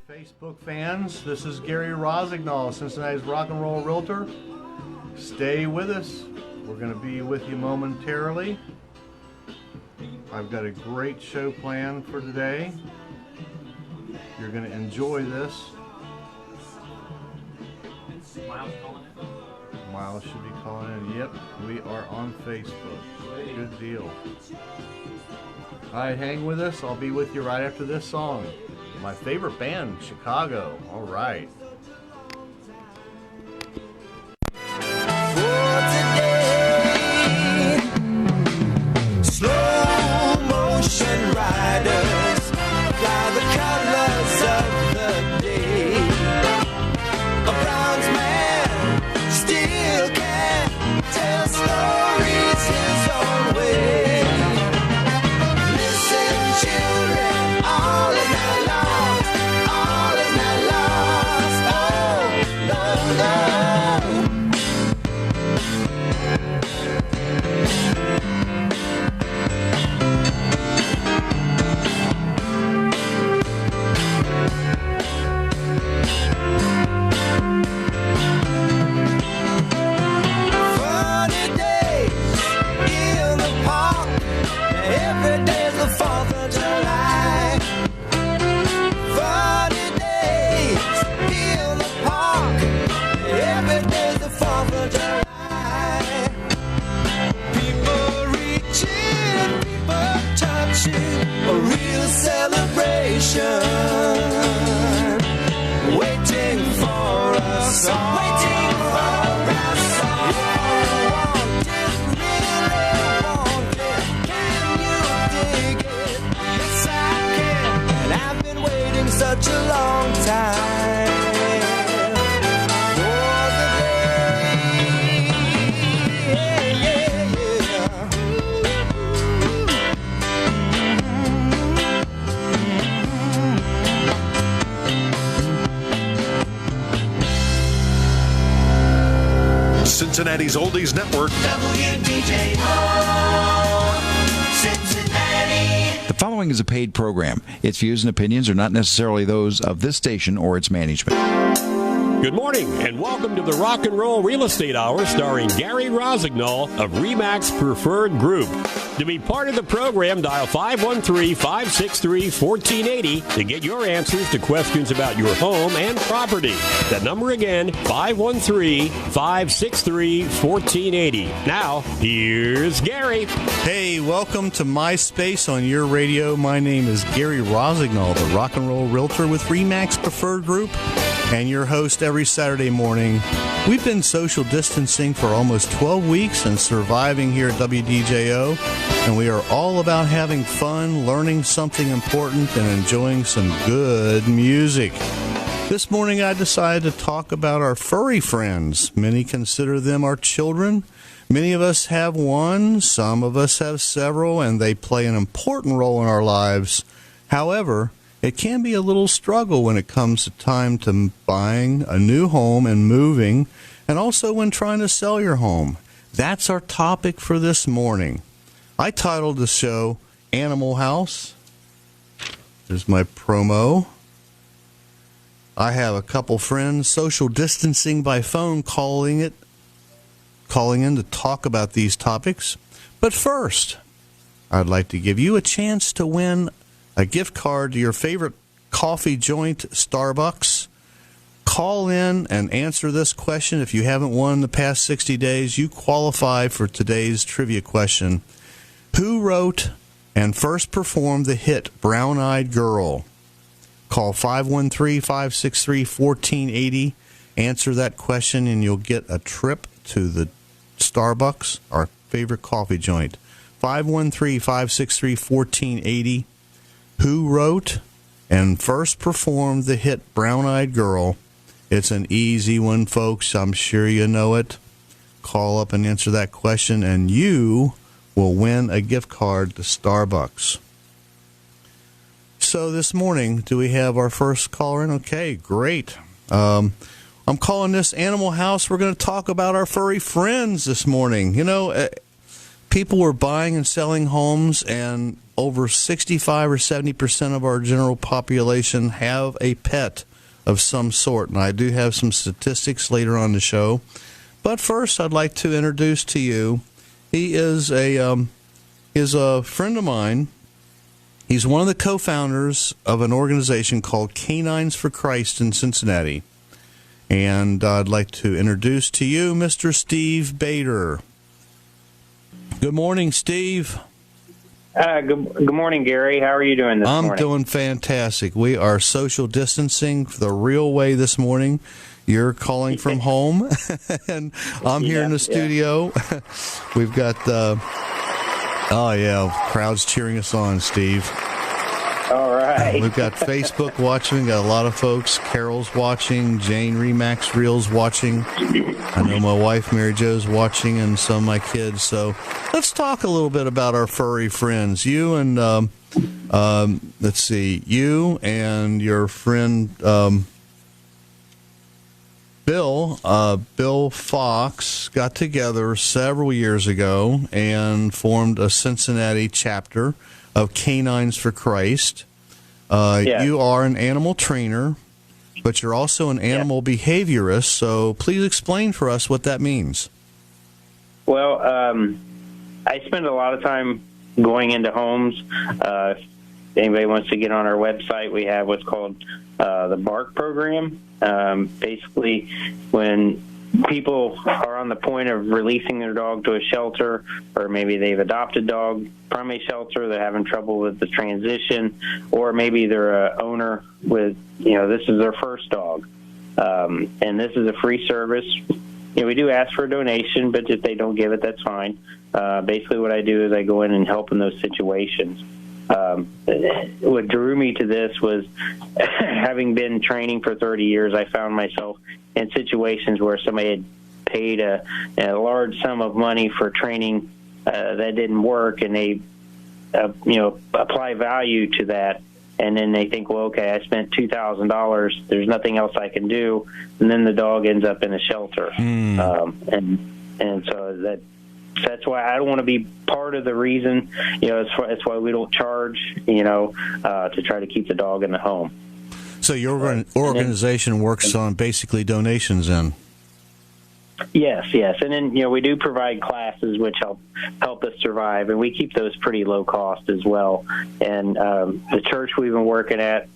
Facebook fans, this is Gary Rossignol, Cincinnati's rock and roll realtor. Stay with us. We're going to be with you momentarily. I've got a great show planned for today. You're going to enjoy this. Myles should be calling in. Yep, we are on Facebook. Good deal. All right, hang with us. I'll be with you right after this song. My favorite band, Chicago. All right. Slow motion riders fly the colors of the day. A bronze man still can tell stories his own way. Listen, children, all is not lost. All is not lost. Oh, no, no. Funny days in the park. Every day's the 4th of July. Funny days in the park. Every day's the 4th of July. People reaching, people touching, a real celebration. Waiting for a song. Waiting for a song. If you want it, really want it, can you dig it? Yes, I can. And I've been waiting such a long time for the day. Yeah, yeah, Cincinnati's Oldies Network. WDJO, Cincinnati. The following is a paid program. Its views and opinions are not necessarily those of this station or its management. Good morning, and welcome to the Rock and Roll Real Estate Hour starring Gary Rossignol of RE/MAX Preferred Group. To be part of the program, dial 513-563-1480 to get your answers to questions about your home and property. That number again, 513-563-1480. Now, here's Gary. Hey, welcome to MySpace on your radio. My name is Gary Rossignol, the rock and roll realtor with RE/MAX Preferred Group, and your host every Saturday morning. We've been social distancing for almost 12 weeks and surviving here at WDJO, and we are all about having fun, learning something important, and enjoying some good music. This morning I decided to talk about our furry friends. Many consider them our children. Many of us have one, some of us have several, and they play an important role in our lives. However, it can be a little struggle when it comes to time to buying a new home and moving, and also when trying to sell your home. That's our topic for this morning. I titled the show Animal House. There's my promo. I have a couple friends social distancing by phone calling in to talk about these topics. But first, I'd like to give you a chance to win a gift card to your favorite coffee joint, Starbucks. Call in and answer this question. If you haven't won in the past 60 days, you qualify for today's trivia question. Who wrote and first performed the hit Brown Eyed Girl? Call 513-563-1480. Answer that question and you'll get a trip to the Starbucks, our favorite coffee joint. 513-563-1480. Who wrote and first performed the hit Brown Eyed Girl? It's an easy one, folks. I'm sure you know it. Call up and answer that question, and you will win a gift card to Starbucks. So this morning, do we have our first caller in? Okay, great. I'm calling this Animal House. We're going to talk about our furry friends this morning. You know, people were buying and selling homes, and over 65 or 70% of our general population have a pet of some sort. And I do have some statistics later on the show. But first, I'd like to introduce to you, he is a friend of mine. He's one of the co-founders of an organization called Canines for Christ in Cincinnati. And I'd like to introduce to you Mr. Steve Bader. Good morning, Steve. Good morning, Gary. How are you doing this morning? I'm doing fantastic. We are social distancing the real way this morning. You're calling from home, and I'm here in the studio. We've got crowds cheering us on, Steve. All right. We've got Facebook watching. Got a lot of folks. Carol's watching. Jane Remax Reel's watching. I know my wife Mary Jo's watching, and some of my kids. So let's talk a little bit about our furry friends. You and let's see, you and your friend Bill Fox got together several years ago and formed a Cincinnati chapter of Canines for Christ. You are an animal trainer, but you're also an animal behaviorist, so please explain for us what that means. Well, I spend a lot of time going into homes. If anybody wants to get on our website, we have what's called the BARK program. Basically, when people are on the point of releasing their dog to a shelter, or maybe they've adopted a dog from a shelter, they're having trouble with the transition, or maybe they're an owner with, this is their first dog. And this is a free service. We do ask for a donation, but if they don't give it, that's fine. Basically what I do is I go in and help in those situations. What drew me to this was having been training for 30 years, I found myself in situations where somebody had paid a large sum of money for training that didn't work, and they apply value to that, and then they think, well, okay, I spent $2,000, there's nothing else I can do, and then the dog ends up in a shelter. And so that's why I don't want to be part of the reason, that's why we don't charge, to try to keep the dog in the home. So your organization works on basically donations then? Yes. And then, we do provide classes which help us survive, and we keep those pretty low cost as well. And the church we've been working at,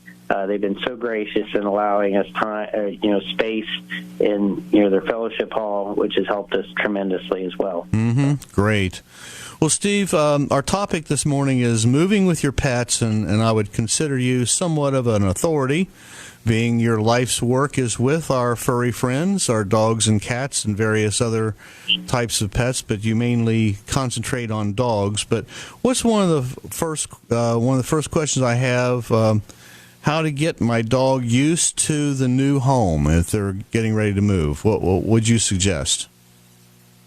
they've been so gracious in allowing us time, space in, their fellowship hall, which has helped us tremendously as well. Mm-hmm. Great. Well, Steve, our topic this morning is moving with your pets, and I would consider you somewhat of an authority, being your life's work is with our furry friends, our dogs and cats and various other types of pets, but you mainly concentrate on dogs. But what's one of the first questions I have? How to get my dog used to the new home if they're getting ready to move? What would you suggest?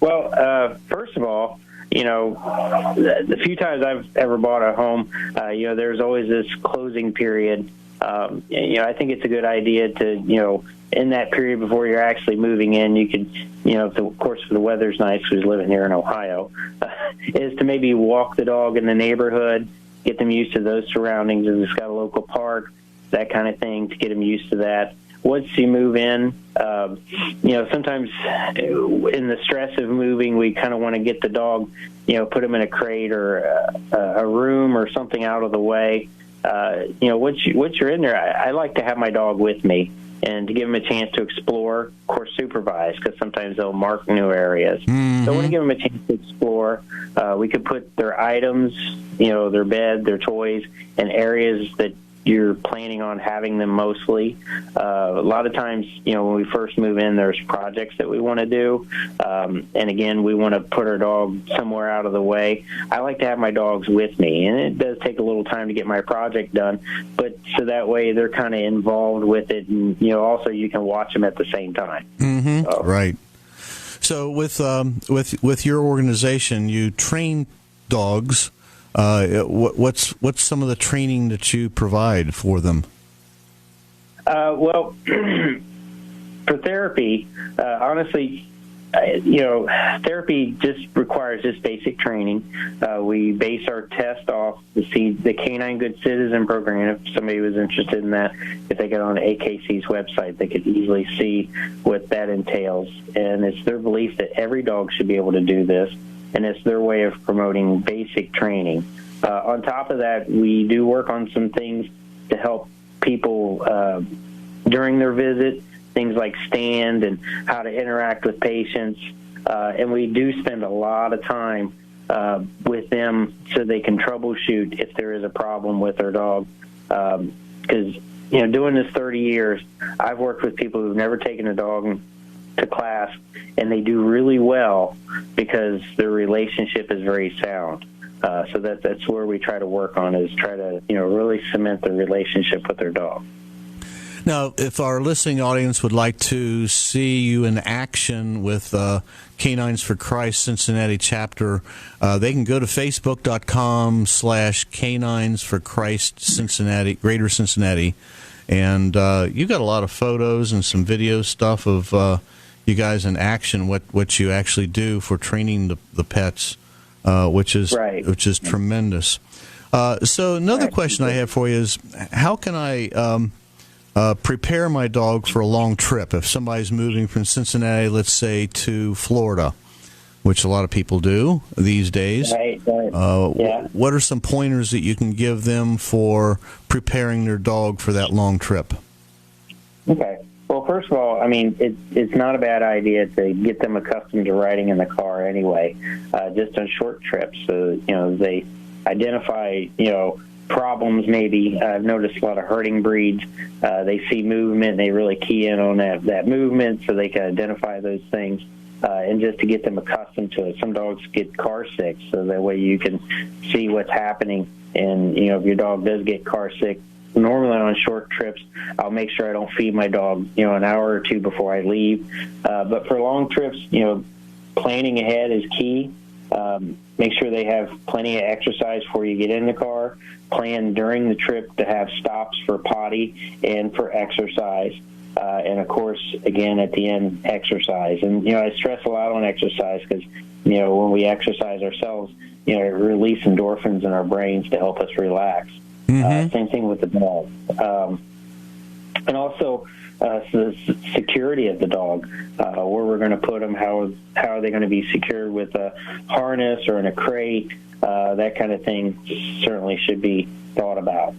Well, first of all, the few times I've ever bought a home, there's always this closing period. I think it's a good idea to, in that period before you're actually moving in, you could, of course, if the weather's nice, who's living here in Ohio, is to maybe walk the dog in the neighborhood, get them used to those surroundings, if it's got a local park, that kind of thing, to get them used to that. Once you move in, sometimes in the stress of moving, we kind of want to get the dog, put him in a crate or a room or something out of the way. Once you're in there, I like to have my dog with me and to give them a chance to explore, of course, supervise, because sometimes they'll mark new areas. Mm-hmm. So I want to give them a chance to explore. We could put their items, their bed, their toys, in areas that you're planning on having them mostly. A lot of times, when we first move in, there's projects that we want to do. And again, we want to put our dog somewhere out of the way. I like to have my dogs with me, and it does take a little time to get my project done, but so that way they're kind of involved with it, and, also you can watch them at the same time. Mm-hmm. Right. So with your organization, you train dogs What's some of the training that you provide for them? Well, for therapy, honestly, therapy just requires this basic training. We base our test off the Canine Good Citizen program. If somebody was interested in that, if they get on AKC's website, they could easily see what that entails. And it's their belief that every dog should be able to do this, and it's their way of promoting basic training. On top of that, we do work on some things to help people during their visit, things like stand and how to interact with patients. And we do spend a lot of time with them so they can troubleshoot if there is a problem with their dog. Because, doing this 30 years, I've worked with people who've never taken a dog to class, and they do really well because their relationship is very sound. So that's where we try to work on, is try to, really cement the relationship with their dog. Now, if our listening audience would like to see you in action with Canines for Christ Cincinnati chapter, they can go to facebook.com/Canines for Christ Cincinnati, Greater Cincinnati, and you got a lot of photos and some video stuff of you guys in action, what you actually do for training the pets, which is tremendous. So another question I have for you is, how can I prepare my dog for a long trip? If somebody's moving from Cincinnati, let's say, to Florida, which a lot of people do these days, what are some pointers that you can give them for preparing their dog for that long trip? Okay. Well, first of all, it's not a bad idea to get them accustomed to riding in the car anyway, just on short trips. So, they identify, problems maybe. I've noticed a lot of herding breeds. They see movement, and they really key in on that movement so they can identify those things, and just to get them accustomed to it. Some dogs get car sick, so that way you can see what's happening. And, if your dog does get car sick, normally on short trips, I'll make sure I don't feed my dog, an hour or two before I leave. But for long trips, planning ahead is key. Make sure they have plenty of exercise before you get in the car. Plan during the trip to have stops for potty and for exercise. And, of course, again, at the end, exercise. And, I stress a lot on exercise because, when we exercise ourselves, it releases endorphins in our brains to help us relax. Same thing with the dog. And also the security of the dog, where we're going to put them, how are they going to be secured with a harness or in a crate, that kind of thing certainly should be thought about.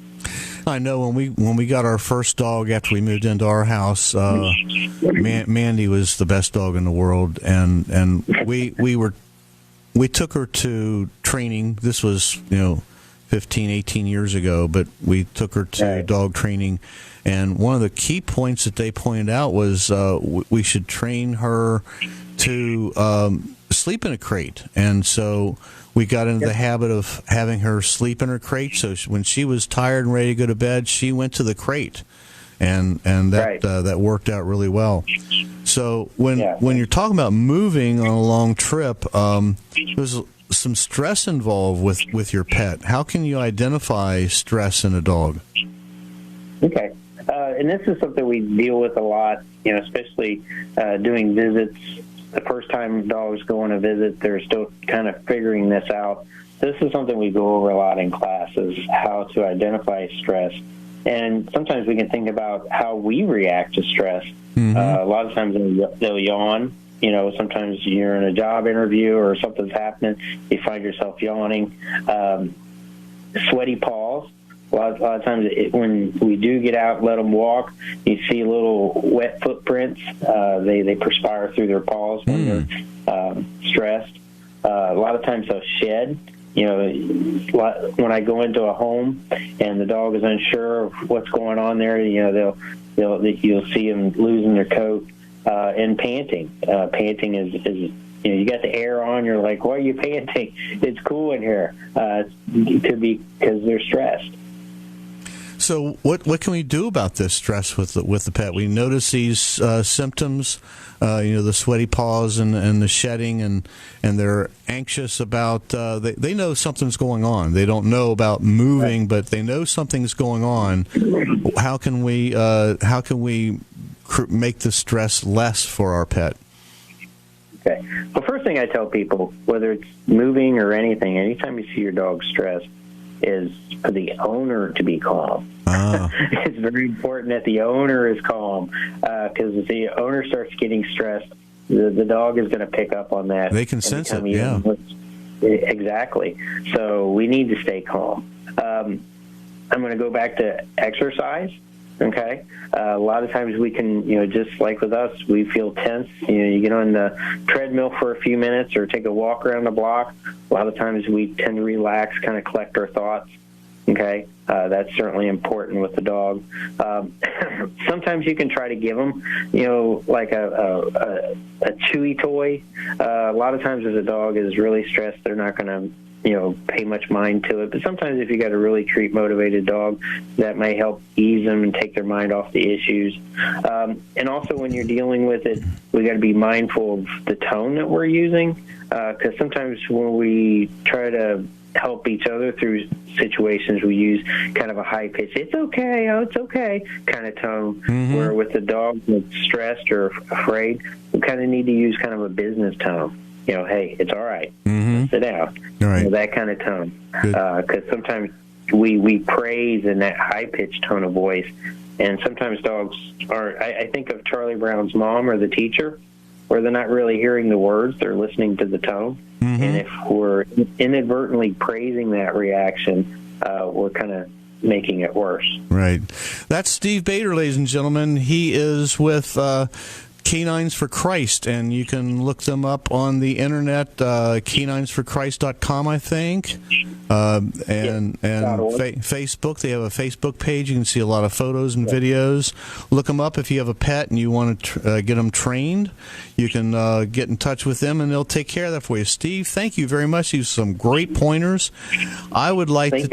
I know when we got our first dog after we moved into our house, Mandy was the best dog in the world, and we took her to training. This was 15, 18 years ago, but we took her to dog training, and one of the key points that they pointed out was we should train her to sleep in a crate. And so we got into the habit of having her sleep in her crate, so when she was tired and ready to go to bed, she went to the crate, and that worked out really well. So when you're talking about moving on a long trip, there's some stress involved with your pet. How can you identify stress in a dog? Okay. And this is something we deal with a lot, especially doing visits. The first time dogs go on a visit, they're still kind of figuring this out. This is something we go over a lot in classes, how to identify stress. And sometimes we can think about how we react to stress. A lot of times they'll yawn. Sometimes you're in a job interview or something's happening, you find yourself yawning. Sweaty paws. A lot of times when we do get out and let them walk, you see little wet footprints. They perspire through their paws when they're stressed. A lot of times they'll shed. When I go into a home and the dog is unsure of what's going on there, you'll see them losing their coat. And panting. Panting is you got the air on, you're like, why are you panting? It's cool in here. It could be because they're stressed. So what can we do about this stress with the pet? We notice these symptoms, the sweaty paws and the shedding, and they're anxious about. They know something's going on. They don't know about moving, but they know something's going on. How can we make the stress less for our pet? Okay. Well, first thing I tell people, whether it's moving or anything, anytime you see your dog stressed, is for the owner to be calm. It's very important that the owner is calm, because if the owner starts getting stressed, the dog is going to pick up on that. They can sense it, yeah. Exactly. So we need to stay calm. I'm going to go back to exercise. Okay. A lot of times we can, just like with us, we feel tense. You get on the treadmill for a few minutes or take a walk around the block. A lot of times we tend to relax, kind of collect our thoughts. Okay. That's certainly important with the dog. Sometimes you can try to give them, like a chewy toy. A lot of times if the dog is really stressed, they're not going to pay much mind to it. But sometimes if you got a really treat-motivated dog, that may help ease them and take their mind off the issues. And also when you're dealing with it, we got to be mindful of the tone that we're using, because sometimes when we try to help each other through situations, we use kind of a high-pitched, it's okay, oh, it's okay, kind of tone, where with the dog that's stressed or afraid, we kind of need to use kind of a business tone. Hey, it's all right. Sit down. All right. That kind of tone. Because sometimes we praise in that high-pitched tone of voice, and sometimes dogs aren't. I think of Charlie Brown's mom or the teacher, where they're not really hearing the words, they're listening to the tone. And if we're inadvertently praising that reaction, we're kind of making it worse. Right. That's Steve Bader, ladies and gentlemen. He is with Canines for Christ, and you can look them up on the internet, caninesforchrist.com, I think, and Facebook. They have a Facebook page. You can see a lot of photos and videos. Look them up if you have a pet and you want to get them trained. You can get in touch with them, and they'll take care of that for you. Steve, thank you very much. These are some great pointers. I would like to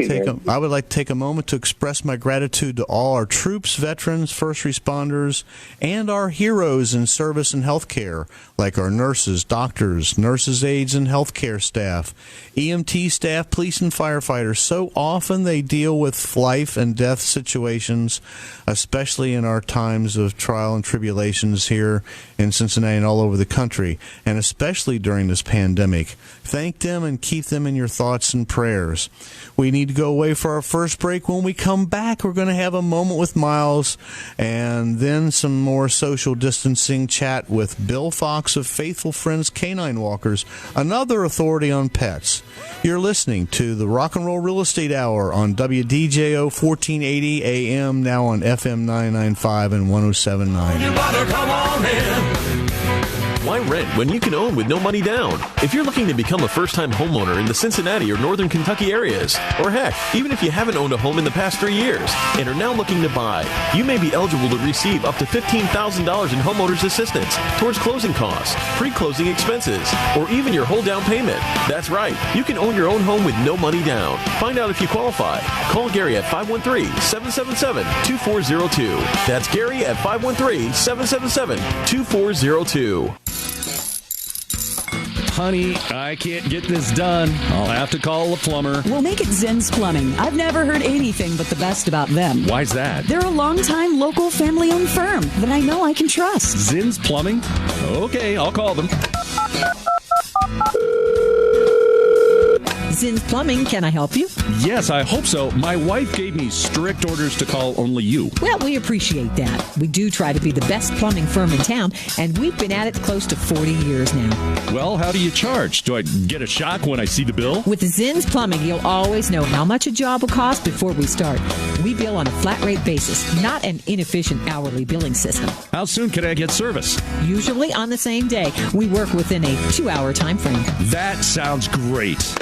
take a moment to express my gratitude to all our troops, veterans, first responders, and our heroes in service and healthcare, like our nurses, doctors, nurses' aides, and healthcare staff, EMT staff, police, and firefighters. So often they deal with life and death situations, especially in our times of trial and tribulations here in Cincinnati and all over the country, and especially during this pandemic. Thank them and keep them in your thoughts and prayers. We need to go away for our first break. When we come back, we're going to have a moment with Myles, and then some more social distancing chat with Bill Fox of Faithful Friends Canine Walkers, another authority on pets. You're listening to the Rock and Roll Real Estate Hour on WDJO 1480 AM, now on FM 995 and 107.9. You better come on in. Why rent when you can own with no money down? If you're looking to become a first-time homeowner in the Cincinnati or Northern Kentucky areas, or heck, even if you haven't owned a home in the past 3 years and are now looking to buy, you may be eligible to receive up to $15,000 in homeowners assistance towards closing costs, pre-closing expenses, or even your whole down payment. That's right, you can own your own home with no money down. Find out if you qualify. Call Gary at 513-777-2402. That's Gary at 513-777-2402. Honey, I can't get this done. I'll have to call a plumber. We'll make it Zinn's Plumbing. I've never heard anything but the best about them. Why's that? They're a long-time local family-owned firm that I know I can trust. Zinn's Plumbing? Okay, I'll call them. Zinn's Plumbing, can I help you? Yes, I hope so. My wife gave me strict orders to call only you. Well, we appreciate that. We do try to be the best plumbing firm in town, and we've been at it close to 40 years now. Well, how do you charge? Do I get a shock when I see the bill? With Zinn's Plumbing, you'll always know how much a job will cost before we start. We bill on a flat rate basis, not an inefficient hourly billing system. How soon can I get service? Usually on the same day. We work within a 2-hour time frame. That sounds great.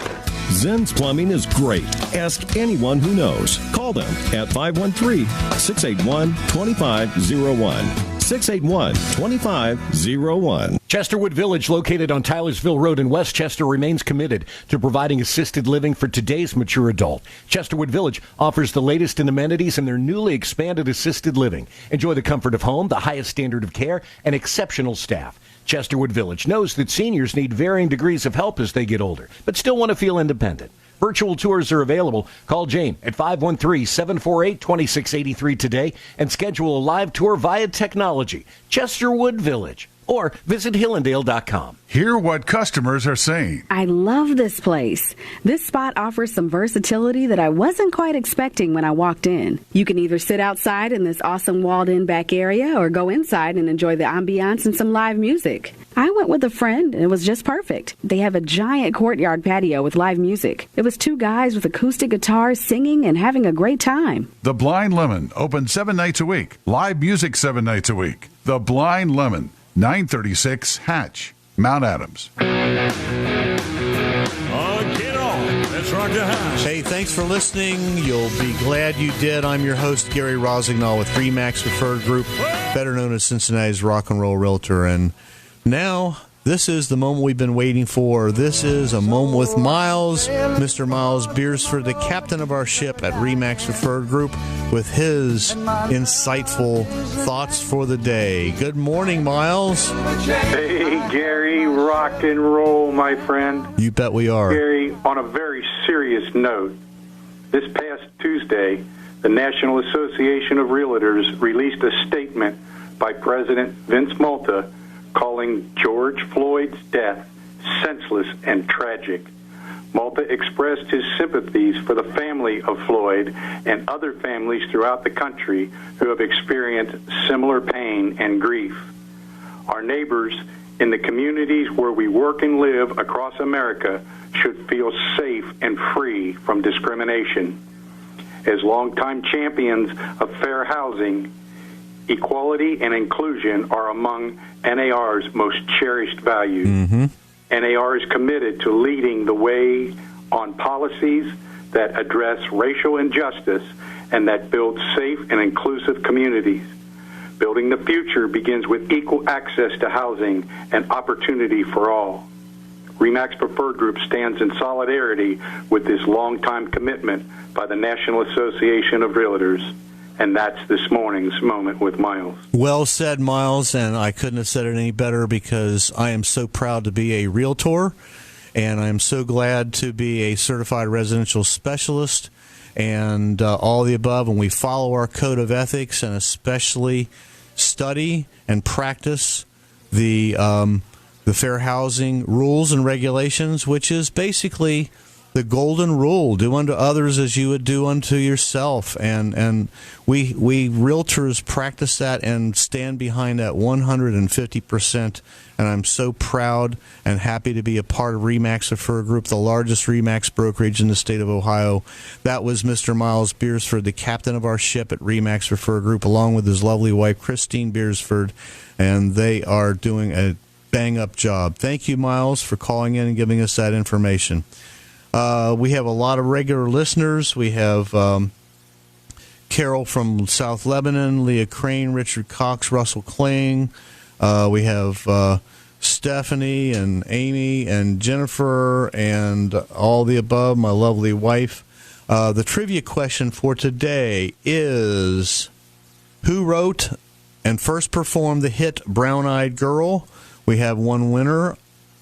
Zen's Plumbing is great. Ask anyone who knows. Call them at 513-681-2501. 681-2501. Chesterwood Village, located on Tylersville Road in Westchester, remains committed to providing assisted living for today's mature adult. Chesterwood Village offers the latest in amenities in their newly expanded assisted living. Enjoy the comfort of home, the highest standard of care, and exceptional staff. Chesterwood Village knows that seniors need varying degrees of help as they get older, but still want to feel independent. Virtual tours are available. Call Jane at 513-748-2683 today and schedule a live tour via technology. Chesterwood Village. Or visit Hillendale.com. Hear what customers are saying. I love this place. This spot offers some versatility that I wasn't quite expecting when I walked in. You can either sit outside in this awesome walled-in back area or go inside and enjoy the ambiance and some live music. I went with a friend, and it was just perfect. They have a giant courtyard patio with live music. It was two guys with acoustic guitars singing and having a great time. The Blind Lemon, open 7 nights a week. Live music 7 nights a week. The Blind Lemon, 936 Hatch, Mount Adams. Get on. Let's rock the house. Hey, thanks for listening. You'll be glad you did. I'm your host, Gary Rossignol with RE/MAX Preferred Group, better known as Cincinnati's Rock and Roll Realtor. And now, this is the moment we've been waiting for. This is a moment with Myles, Mr. Myles Beersford, the captain of our ship at RE/MAX Preferred Group, with his insightful thoughts for the day. Good morning, Myles. Hey, Gary, rock and roll, my friend. You bet we are. Gary, on a very serious note, this past Tuesday, the National Association of Realtors released a statement by President Vince Malta calling George Floyd's death senseless and tragic. Malta expressed his sympathies for the family of Floyd and other families throughout the country who have experienced similar pain and grief. Our neighbors in the communities where we work and live across America should feel safe and free from discrimination. As longtime champions of fair housing, equality and inclusion are among NAR's most cherished values. NAR is committed to leading the way on policies that address racial injustice and that build safe and inclusive communities. Building the future begins with equal access to housing and opportunity for all. RE/MAX Preferred Group stands in solidarity with this longtime commitment by the National Association of Realtors. And that's this morning's Moment with Myles. Well said, Myles, and I couldn't have said it any better because I am so proud to be a realtor, and I'm so glad to be a certified residential specialist and all the above, and we follow our code of ethics and especially study and practice the fair housing rules and regulations, which is basically the golden rule: do unto others as you would do unto yourself. And we realtors practice that and stand behind that 150%. And I'm so proud and happy to be a part of RE/MAX Preferred Group, the largest RE/MAX brokerage in the state of Ohio. That was Mr. Myles Beersford, the captain of our ship at RE/MAX Preferred Group, along with his lovely wife, Christine Beersford. And they are doing a bang-up job. Thank you, Myles, for calling in and giving us that information. We have a lot of regular listeners. We have Carol from South Lebanon, Leah Crane, Richard Cox, Russell Kling. We have Stephanie and Amy and Jennifer and all the above, my lovely wife. The trivia question for today is, who wrote and first performed the hit Brown Eyed Girl? We have one winner.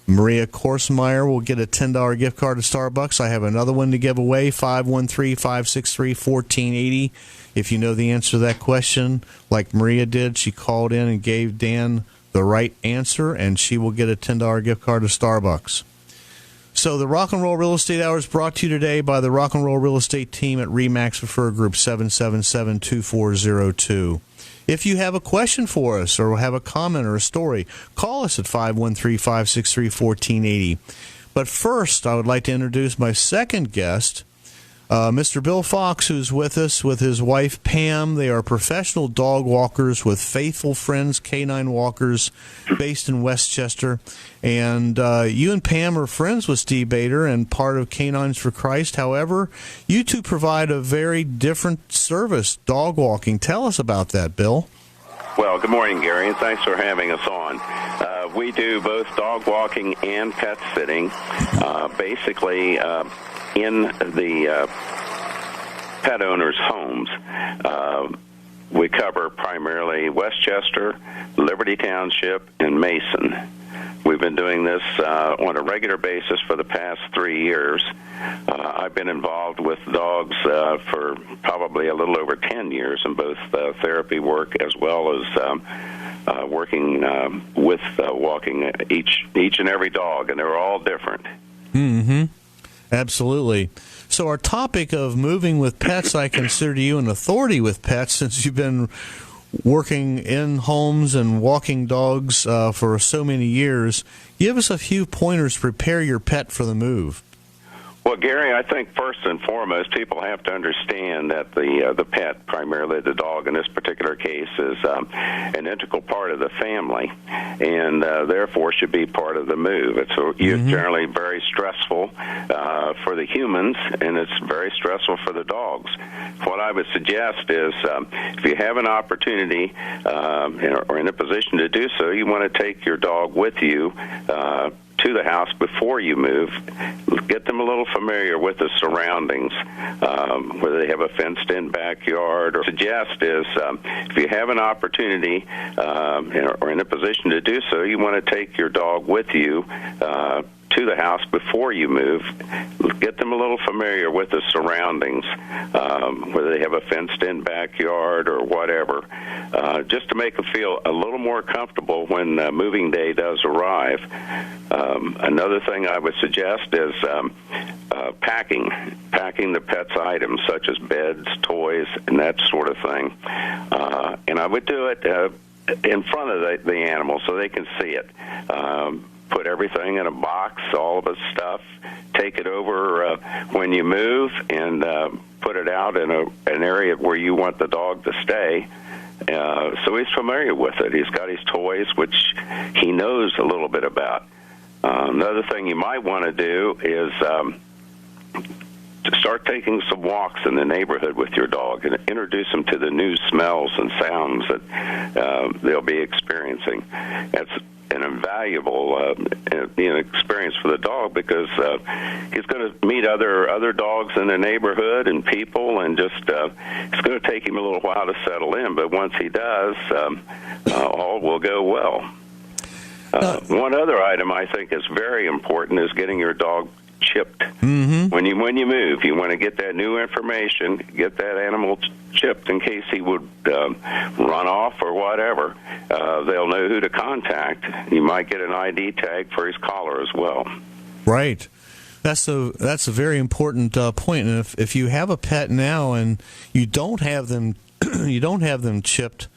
Maria Korsmeyer will get a $10 gift card to Starbucks. I have another one to give away, 513-563-1480. If you know the answer to that question, like Maria did, she called in and gave Dan the right answer, and she will get a $10 gift card to Starbucks. So the Rock and Roll Real Estate Hour is brought to you today by the Rock and Roll Real Estate team at RE/MAX Preferred Group, 777-2402. If you have a question for us or have a comment or a story, call us at 513-563-1480. But first, I would like to introduce my second guest. Mr. Bill Fox, who's with us with his wife Pam. They are professional dog walkers with Faithful Friends Canine Walkers based in Westchester. And you and Pam are friends with Steve Bader and part of Canines for Christ. However, you two provide a very different service, dog walking. Tell us about that, Bill. Well, good morning, Gary, and thanks for having us on. We do both dog walking and pet sitting, basically in the pet owners' homes. We cover primarily Westchester, Liberty Township, and Mason. We've been doing this on a regular basis for the past 3 years. I've been involved with dogs for probably a little over 10 years in both therapy work as well as working with walking each and every dog, and they're all different. Mm-hmm. Absolutely. So our topic of moving with pets, I consider you an authority with pets since you've been working in homes and walking dogs for so many years. Give us a few pointers to prepare your pet for the move. Well, Gary, I think first and foremost, people have to understand that the pet, primarily the dog in this particular case, is an integral part of the family, and therefore should be part of the move. It's generally very stressful for the humans, and it's very stressful for the dogs. What I would suggest is if you have an opportunity or in a position to do so, you want to take your dog with you to the house before you move. Get them a little familiar with the surroundings, whether they have a fenced-in backyard. Or suggest is if you have an opportunity or in a position to do so, you want to take your dog with you to the house before you move. Get them a little familiar with the surroundings, whether they have a fenced-in backyard or whatever, just to make them feel a little more comfortable when moving day does arrive. Another thing I would suggest is packing the pet's items, such as beds, toys, and that sort of thing. And I would do it in front of the animal so they can see it. Put everything in a box, all of its stuff, take it over when you move, and put it out in an area where you want the dog to stay. So he's familiar with it. He's got his toys, which he knows a little bit about. Another thing you might want to do is to start taking some walks in the neighborhood with your dog and introduce them to the new smells and sounds that they'll be experiencing. That's an invaluable experience for the dog because he's going to meet other dogs in the neighborhood and people, and just it's going to take him a little while to settle in. But once he does, all will go well. One other item I think is very important is getting your dog chipped. Mm-hmm. When you move, you want to get that new information, get that animal chipped in case he would run off or whatever. They'll know who to contact. You might get an ID tag for his collar as well. Right. That's a very important point. And if you have a pet now and you don't have them chipped,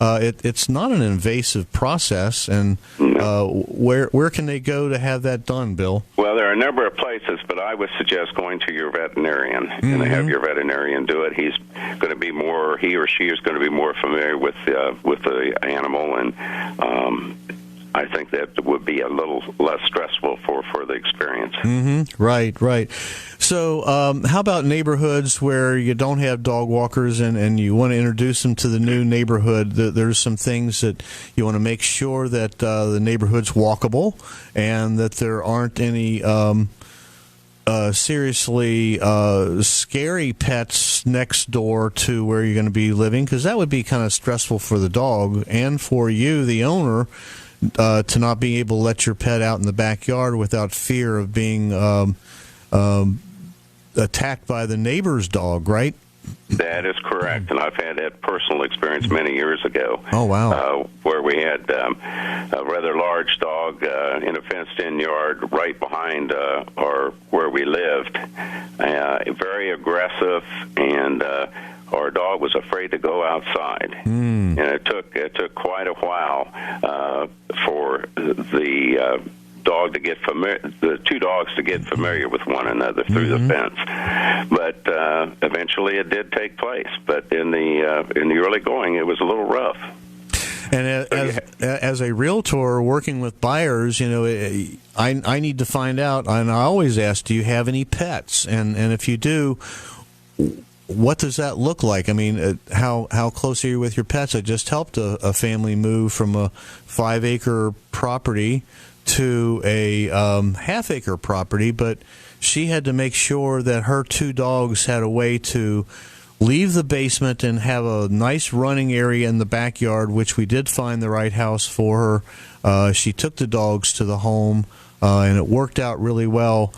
it's not an invasive process. And where can they go to have that done, Bill? Well, there are a number of places, but I would suggest going to your veterinarian and have your veterinarian do it. He or she is going to be more familiar with the animal, and I think that would be a little less stressful for the experience. Mm-hmm. Right. So how about neighborhoods where you don't have dog walkers and you want to introduce them to the new neighborhood? There's some things that you want to make sure that the neighborhood's walkable and that there aren't any seriously scary pets next door to where you're going to be living, because that would be kind of stressful for the dog and for you, the owner, to not be able to let your pet out in the backyard without fear of being attacked by the neighbor's dog, right? That is correct, and I've had that personal experience many years ago. Oh, wow. Where we had a rather large dog in a fenced-in yard right behind where we lived. Very aggressive, and our dog was afraid to go outside. And it took quite a while for the dog to get the two dogs to get familiar with one another through the fence. But eventually, it did take place. But in the early going, it was a little rough. And as a realtor working with buyers, you know, I need to find out, and I always ask, do you have any pets? And if you do, what does that look like? I mean, how close are you with your pets? I just helped a family move from a 5-acre property to a half-acre property, but she had to make sure that her 2 dogs had a way to leave the basement and have a nice running area in the backyard, which we did find the right house for her. She took the dogs to the home, and it worked out really well.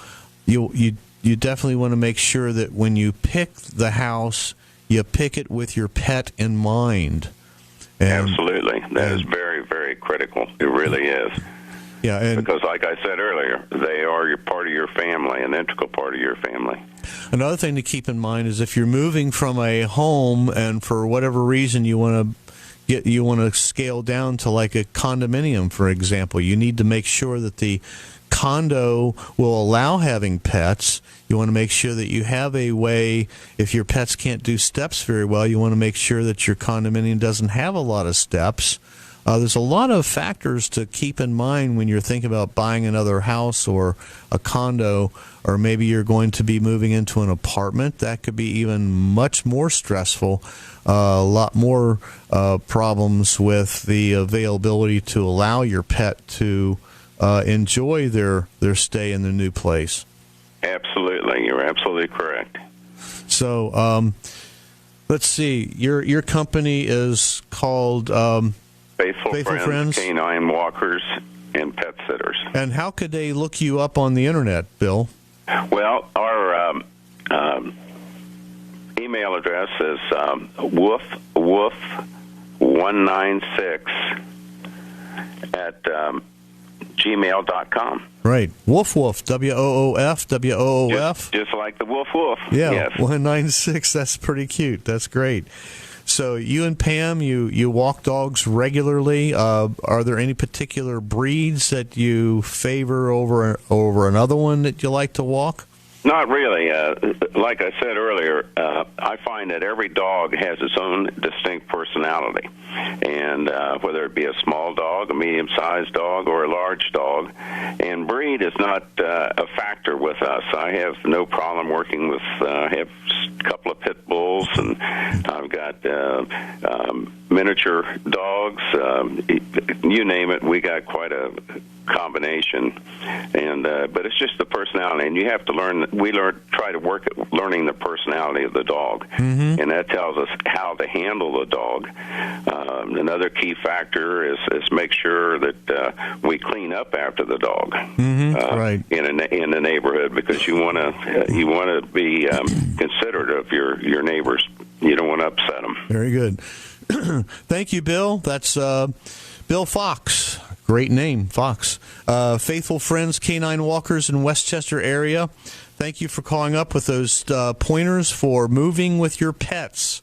You definitely want to make sure that when you pick the house, you pick it with your pet in mind. Absolutely. That is very, very critical. It really is. Yeah, because like I said earlier, they are part of your family, an integral part of your family. Another thing to keep in mind is if you're moving from a home and for whatever reason you want to scale down to like a condominium, for example, you need to make sure that the condo will allow having pets. You want to make sure that you have a way, if your pets can't do steps very well, you want to make sure that your condominium doesn't have a lot of steps. There's a lot of factors to keep in mind when you're thinking about buying another house or a condo, or maybe you're going to be moving into an apartment. That could be even much more stressful. A lot more problems with the availability to allow your pet to enjoy their stay in the new place. Absolutely. You're absolutely correct. So let's see. Your company is called... Faithful Friends, Canine Walkers, and Pet Sitters. And how could they look you up on the internet, Bill? Well, our email address is woofwoof196 at gmail.com. Right. Woof Woof, WOOF, WOOF. Just like the Woof Woof. Yeah, yes. 196. That's pretty cute. That's great. So you and Pam, you walk dogs regularly. Are there any particular breeds that you favor over another one that you like to walk? Not really. Like I said earlier, I find that every dog has its own distinct personality. And whether it be a small dog, a medium-sized dog, or a large dog. And breed is not a factor with us. I have no problem working with, I have a couple of pit bulls, and I've got miniature dogs. You name it, we got quite a combination. And but it's just the personality, and you have to learn. Try to work at learning the personality of the dog, and that tells us how to handle the dog. Another key factor is make sure that we clean up after the dog, right, in the neighborhood, because you want to be considerate of your neighbors. You don't want to upset them. Very good. Thank you, Bill. That's Bill Fox. Great name, Fox. Faithful Friends, Canine Walkers in Westchester area. Thank you for calling up with those pointers for moving with your pets.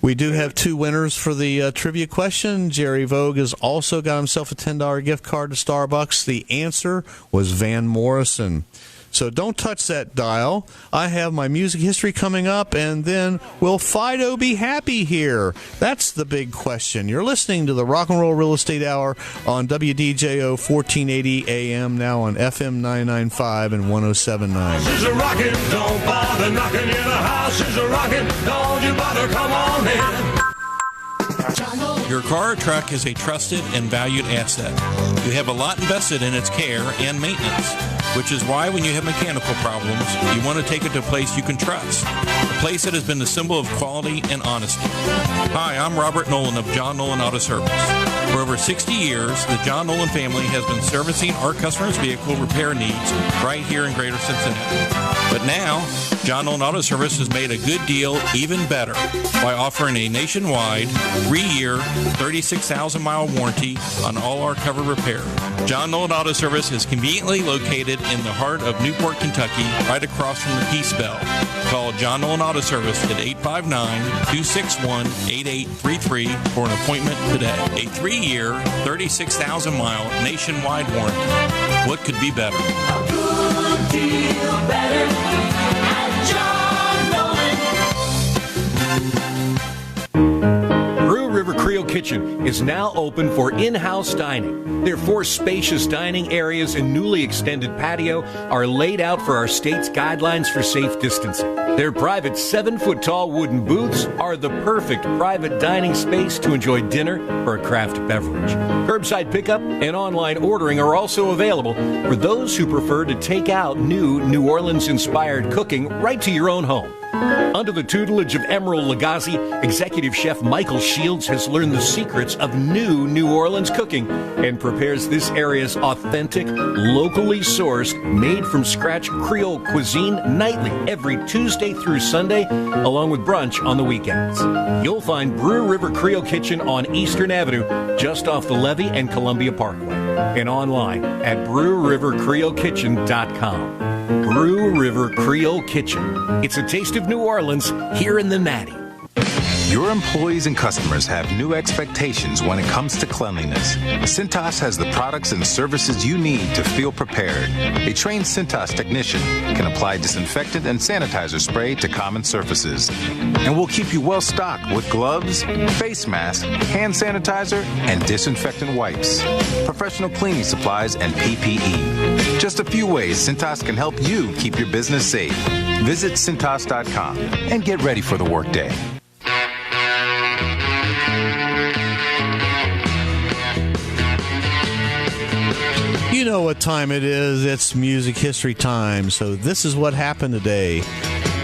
We do have 2 winners for the trivia question. Jerry Vogue has also got himself a $10 gift card to Starbucks. The answer was Van Morrison. So don't touch that dial. I have my music history coming up, and then will Fido be happy here? That's the big question. You're listening to the Rock and Roll Real Estate Hour on WDJO 1480 AM, now on FM 995 and 107.9. She's a rockin', don't bother knocking in the house. She's a rockin', don't you bother, come on in. Your car or truck is a trusted and valued asset. You have a lot invested in its care and maintenance, which is why when you have mechanical problems, you want to take it to a place you can trust, a place that has been the symbol of quality and honesty. Hi, I'm Robert Nolan of John Nolan Auto Service. For over 60 years, the John Nolan family has been servicing our customers' vehicle repair needs right here in Greater Cincinnati. But now, John Nolan Auto Service has made a good deal even better by offering a nationwide 3-year, 36,000-mile warranty on all our covered repair. John Nolan Auto Service is conveniently located located in the heart of Newport, Kentucky, right across from the Peace Bell. Call John Nolan Auto Service at 859-261-8833 for an appointment today. A 3-year, 36,000-mile nationwide warranty. What could be better? A good deal better at John Nolan. Brew River Creole Kitchen is now open for in-house dining. Their 4 spacious dining areas and newly extended patio are laid out for our state's guidelines for safe distancing. Their private 7-foot-tall wooden booths are the perfect private dining space to enjoy dinner or a craft beverage. Curbside pickup and online ordering are also available for those who prefer to take out New Orleans-inspired cooking right to your own home. Under the tutelage of Emerald Lagasse, Executive Chef Michael Shields has learned the secrets of New Orleans cooking and prepares this area's authentic, locally sourced, made-from-scratch Creole cuisine nightly, every Tuesday through Sunday, along with brunch on the weekends. You'll find Brew River Creole Kitchen on Eastern Avenue, just off the Levee and Columbia Parkway, and online at brewrivercreolekitchen.com. Brew River Creole Kitchen. It's a taste of New Orleans here in the Natty. Your employees and customers have new expectations when it comes to cleanliness. Cintas has the products and services you need to feel prepared. A trained Cintas technician can apply disinfectant and sanitizer spray to common surfaces. And we'll keep you well stocked with gloves, face masks, hand sanitizer, and disinfectant wipes, professional cleaning supplies, and PPE. Just a few ways Cintas can help you keep your business safe. Visit Cintas.com and get ready for the workday. You know what time it is. It's music history time. So this is what happened today.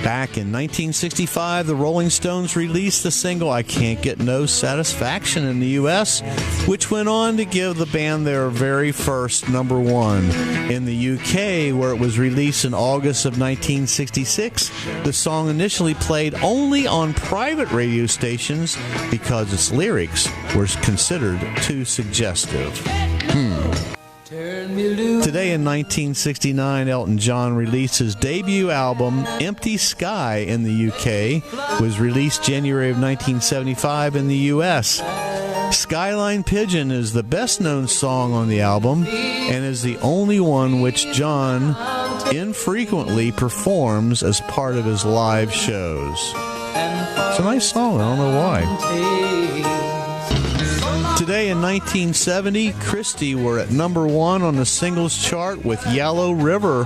Back in 1965, the Rolling Stones released the single I Can't Get No Satisfaction in the U.S., which went on to give the band their very first number 1. In the U.K., where it was released in August of 1966, the song initially played only on private radio stations because its lyrics were considered too suggestive. Today in 1969, Elton John released his debut album, Empty Sky, in the UK. It was released January of 1975 in the US. Skyline Pigeon is the best-known song on the album and is the only one which John infrequently performs as part of his live shows. It's a nice song. I don't know why. Today in 1970, Christie were at number 1 on the singles chart with Yellow River.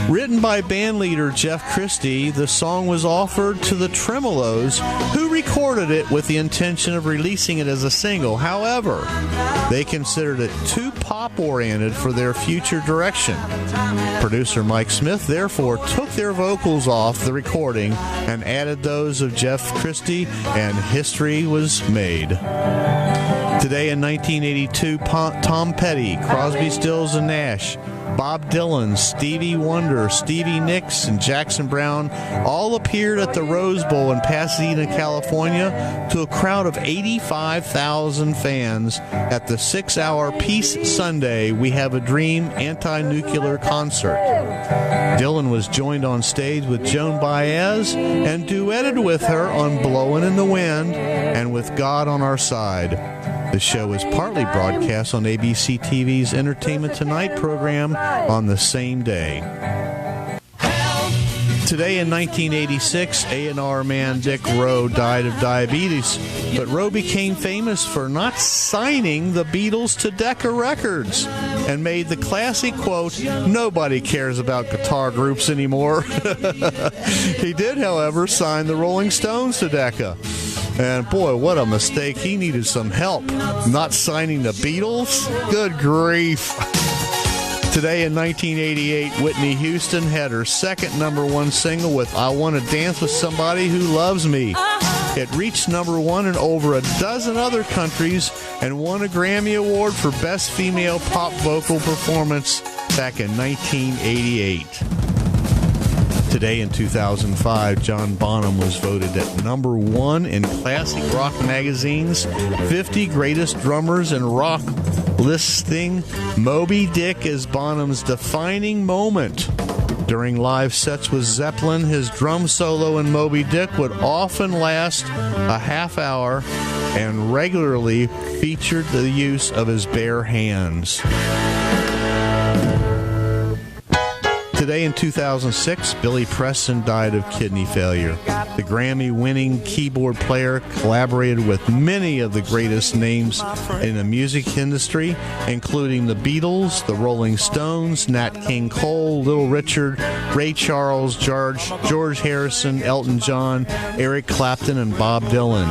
Written by bandleader Jeff Christie, the song was offered to the Tremolos, who recorded it with the intention of releasing it as a single. However, they considered it too pop-oriented for their future direction. Producer Mike Smith therefore took their vocals off the recording and added those of Jeff Christie, and history was made. Today in 1982, Tom Petty, Crosby, Stills and Nash, Bob Dylan, Stevie Wonder, Stevie Nicks, and Jackson Browne all appeared at the Rose Bowl in Pasadena, California, to a crowd of 85,000 fans at the 6-hour Peace Sunday We Have a Dream anti-nuclear concert. Dylan was joined on stage with Joan Baez and duetted with her on Blowin' in the Wind and With God on Our Side. The show is partly broadcast on ABC TV's Entertainment Tonight program on the same day. Today in 1986, A&R man Dick Rowe died of diabetes, but Rowe became famous for not signing the Beatles to Decca Records and made the classic quote, "Nobody cares about guitar groups anymore." He did, however, sign the Rolling Stones to Decca. And boy, what a mistake. He needed some help. Not signing the Beatles? Good grief. Today in 1988, Whitney Houston had her second number 1 single with I Want to Dance with Somebody Who Loves Me. It reached number 1 in over a dozen other countries and won a Grammy Award for Best Female Pop Vocal Performance back in 1988. Today in 2005, John Bonham was voted at number 1 in Classic Rock Magazine's 50 Greatest Drummers in Rock listing. Moby Dick is Bonham's defining moment. During live sets with Zeppelin, his drum solo in Moby Dick would often last a half hour and regularly featured the use of his bare hands. Today in 2006, Billy Preston died of kidney failure. The Grammy-winning keyboard player collaborated with many of the greatest names in the music industry, including the Beatles, the Rolling Stones, Nat King Cole, Little Richard, Ray Charles, George Harrison, Elton John, Eric Clapton, and Bob Dylan.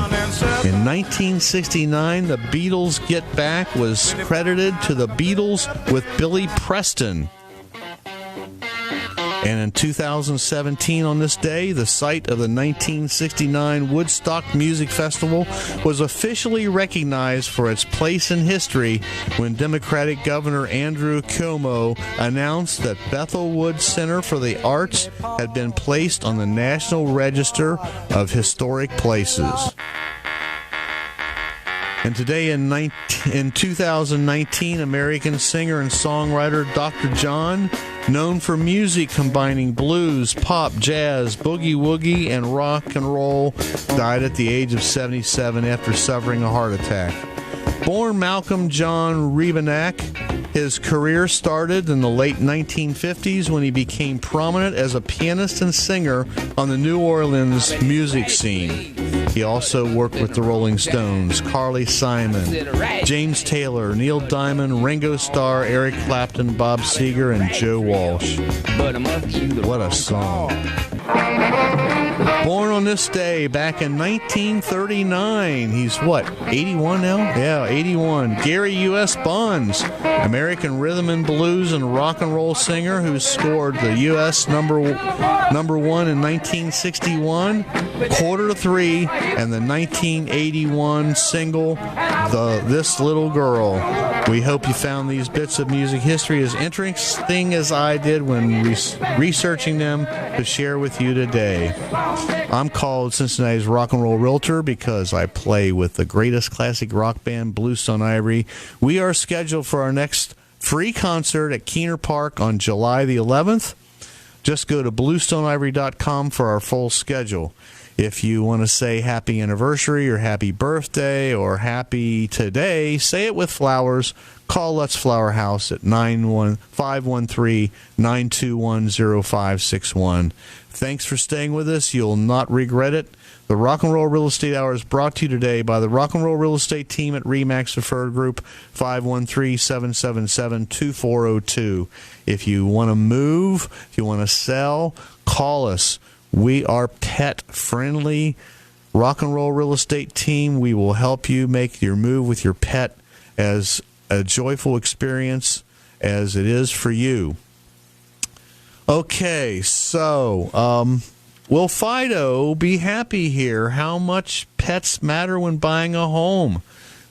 In 1969, the Beatles' Get Back was credited to the Beatles with Billy Preston. And in 2017, on this day, the site of the 1969 Woodstock Music Festival was officially recognized for its place in history when Democratic Governor Andrew Cuomo announced that Bethel Woods Center for the Arts had been placed on the National Register of Historic Places. And today in 2019, American singer and songwriter Dr. John, known for music combining blues, pop, jazz, boogie-woogie, and rock and roll, died at the age of 77 after suffering a heart attack. Born Malcolm John Rebenak, his career started in the late 1950s when he became prominent as a pianist and singer on the New Orleans music scene. He also worked with the Rolling Stones, Carly Simon, James Taylor, Neil Diamond, Ringo Starr, Eric Clapton, Bob Seger, and Joe Walsh. What a song. Born on this day back in 1939. He's what, 81 now? Yeah, 81. Gary U.S. Bonds, American rhythm and blues and rock and roll singer who scored the U.S. number 1 in 1961, Quarter to Three, and the 1981 single, This Little Girl. We hope you found these bits of music history as interesting as I did when researching them to share with you today. I'm called Cincinnati's Rock and Roll Realtor because I play with the greatest classic rock band, Bluestone Ivory. We are scheduled for our next free concert at Keener Park on July the 11th. Just go to bluestoneivory.com for our full schedule. If you want to say happy anniversary or happy birthday or happy today, say it with flowers. Call Let's Flower House at 513-921-0561. Thanks for staying with us. You'll not regret it. The Rock and Roll Real Estate Hour is brought to you today by the Rock and Roll Real Estate team at RE/MAX Preferred Group, 513-777-2402. If you want to move, if you want to sell, call us. We are pet-friendly. Rock and Roll Real Estate team, we will help you make your move with your pet as a joyful experience as it is for you. Okay, so will Fido be happy here? How much pets matter when buying a home?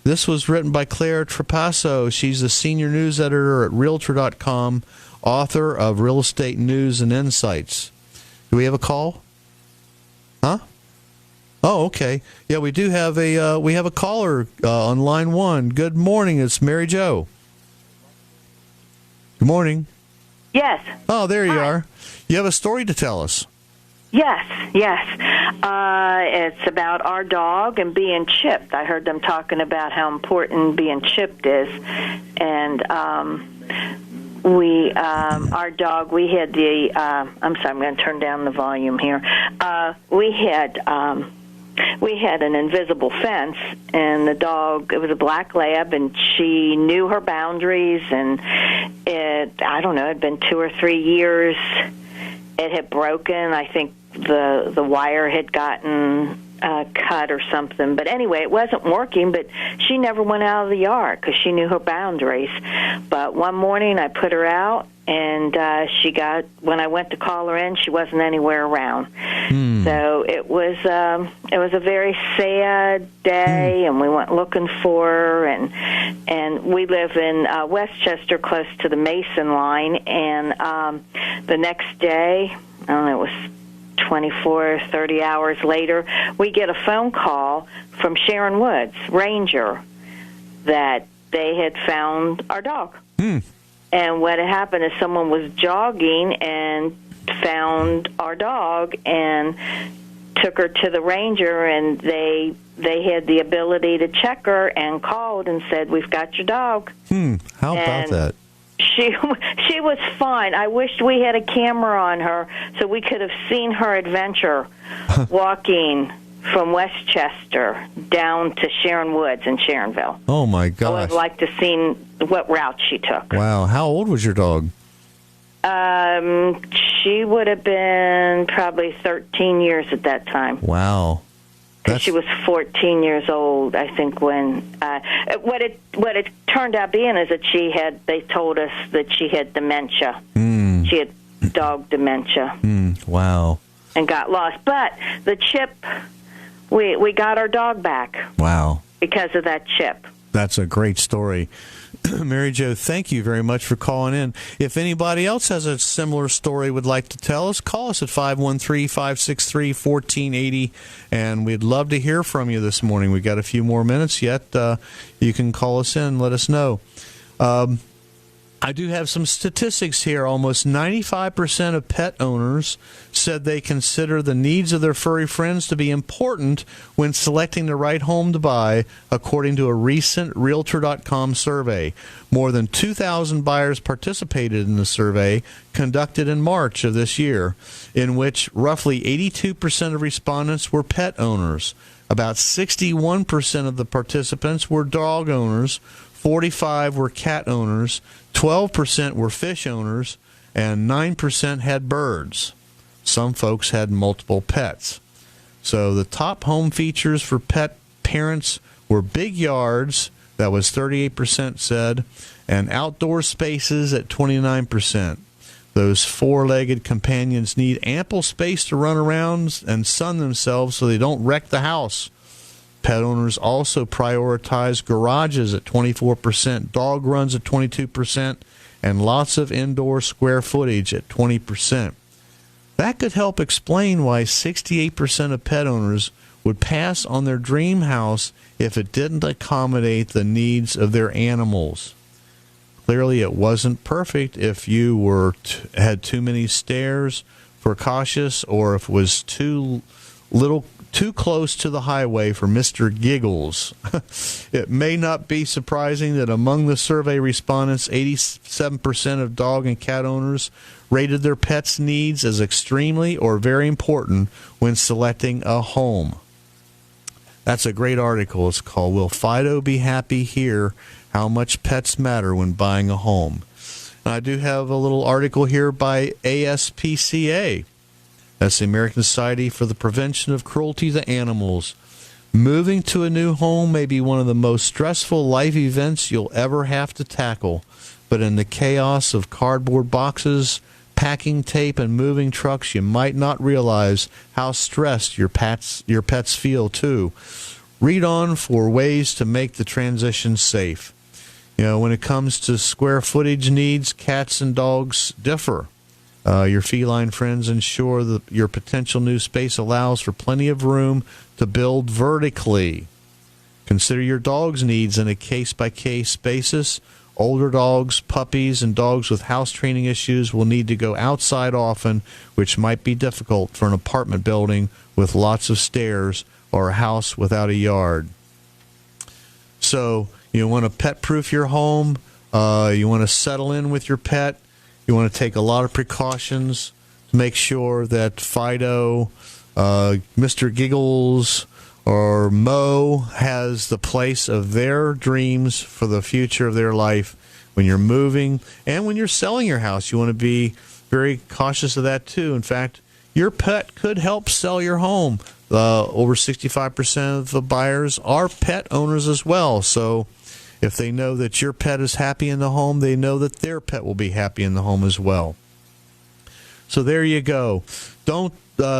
This was written by Claire Trapasso. She's the senior news editor at Realtor.com, author of Real Estate News and Insights. Do we have a call? Huh? Oh, okay. Yeah, we do have a caller on line 1. Good morning. It's Mary Jo. Good morning. Yes. Oh, there you are. You have a story to tell us. Yes. It's about our dog and being chipped. I heard them talking about how important being chipped is. And our dog, we had the, I'm sorry, I'm going to turn down the volume here. We had an invisible fence, and the dog, it was a black lab, and she knew her boundaries, and it had been 2 or 3 years. It had broken. I think the wire had gotten cut or something. But anyway, it wasn't working, but she never went out of the yard because she knew her boundaries. But one morning I put her out, and when I went to call her in, she wasn't anywhere around. So it was a very sad day, and we went looking for her, and we live in Westchester, close to the Mason line, and the next day don't know, it was 24, 30 hours later, we get a phone call from Sharon Woods, ranger, that they had found our dog. And what had happened is someone was jogging and found our dog and took her to the ranger, and they had the ability to check her and called and said, "We've got your dog." How about that? She was fine. I wished we had a camera on her so we could have seen her adventure walking from Westchester down to Sharon Woods in Sharonville. Oh, my I would gosh. have liked to have seen what route she took. Wow. How old was your dog? She would have been probably 13 years at that time. Wow. Because she was 14 years old, I think, when what it turned out being is that they told us that she had dementia. She had dog dementia. Wow. And got lost. But the chip, we got our dog back. Wow. Because of that chip. That's a great story. Mary Jo, thank you very much for calling in. If anybody else has a similar story would like to tell us, call us at 513-563-1480, and we'd love to hear from you this morning. We've got a few more minutes yet. You can call us in and let us know. I do have some statistics here. Almost 95% of pet owners said they consider the needs of their furry friends to be important when selecting the right home to buy, according to a recent Realtor.com survey. More than 2,000 buyers participated in the survey conducted in March of this year, in which roughly 82% of respondents were pet owners. About 61% of the participants were dog owners, 45% were cat owners, 12% were fish owners, and 9% had birds. Some folks had multiple pets. So the top home features for pet parents were big yards, that was 38% said, and outdoor spaces at 29%. Those four-legged companions need ample space to run around and sun themselves so they don't wreck the house. Pet owners also prioritize garages at 24%, dog runs at 22%, and lots of indoor square footage at 20%. That could help explain why 68% of pet owners would pass on their dream house if it didn't accommodate the needs of their animals. Clearly, it wasn't perfect if you had too many stairs for cautious, or if it was too close to the highway for Mr. Giggles. It may not be surprising that among the survey respondents, 87% of dog and cat owners rated their pets' needs as extremely or very important when selecting a home. That's a great article. It's called "Will Fido Be Happy Here? How Much Pets Matter When Buying a Home." And I do have a little article here by ASPCA. That's the American Society for the Prevention of Cruelty to Animals. Moving to a new home may be one of the most stressful life events you'll ever have to tackle. But in the chaos of cardboard boxes, packing tape, and moving trucks, you might not realize how stressed your pets feel too. Read on for ways to make the transition safe. You know, when it comes to square footage needs, cats and dogs differ. Your feline friends ensure that your potential new space allows for plenty of room to build vertically. Consider your dog's needs on a case-by-case basis. Older dogs, puppies, and dogs with house training issues will need to go outside often, which might be difficult for an apartment building with lots of stairs or a house without a yard. So you want to pet-proof your home. You want to settle in with your pet. You want to take a lot of precautions to make sure that Fido, Mr. Giggles, or Mo has the place of their dreams for the future of their life when you're moving and when you're selling your house. You want to be very cautious of that too. In fact, your pet could help sell your home. Over 65% of the buyers are pet owners as well. So if they know that your pet is happy in the home, they know that their pet will be happy in the home as well. So there you go. Don't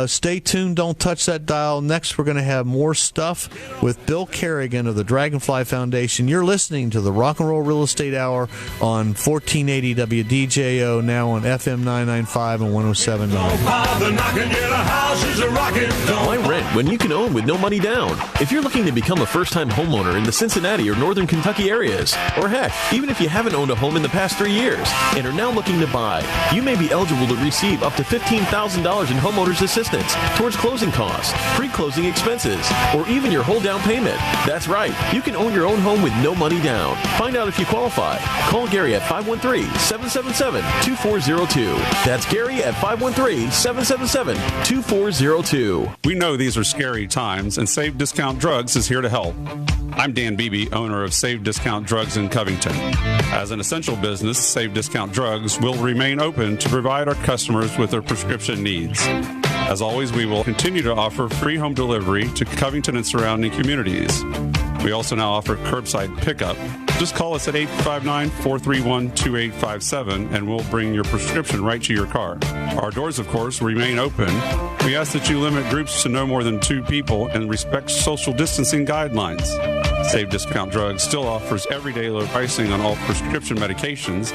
Stay tuned. Don't touch that dial. Next, we're going to have more stuff with Bill Carigon of the Dragonfly Foundation. You're listening to the Rock and Roll Real Estate Hour on 1480 WDJO, now on FM 995 and 107.9. Why rent when you can own with no money down? If you're looking to become a first-time homeowner in the Cincinnati or Northern Kentucky areas, or heck, even if you haven't owned a home in the past 3 years and are now looking to buy, you may be eligible to receive up to $15,000 in homeowners assistance towards closing costs, pre-closing expenses, or even your whole down payment. That's right. You can own your own home with no money down. Find out if you qualify. Call Gary at 513-777-2402. That's Gary at 513-777-2402. We know these are scary times, and Save Discount Drugs is here to help. I'm Dan Beebe, owner of Save Discount Drugs in Covington. As an essential business, Save Discount Drugs will remain open to provide our customers with their prescription needs. As always, we will continue to offer free home delivery to Covington and surrounding communities. We also now offer curbside pickup. Just call us at 859-431-2857 and we'll bring your prescription right to your car. Our doors, of course, remain open. We ask that you limit groups to no more than 2 people and respect social distancing guidelines. Save Discount Drugs still offers everyday low pricing on all prescription medications,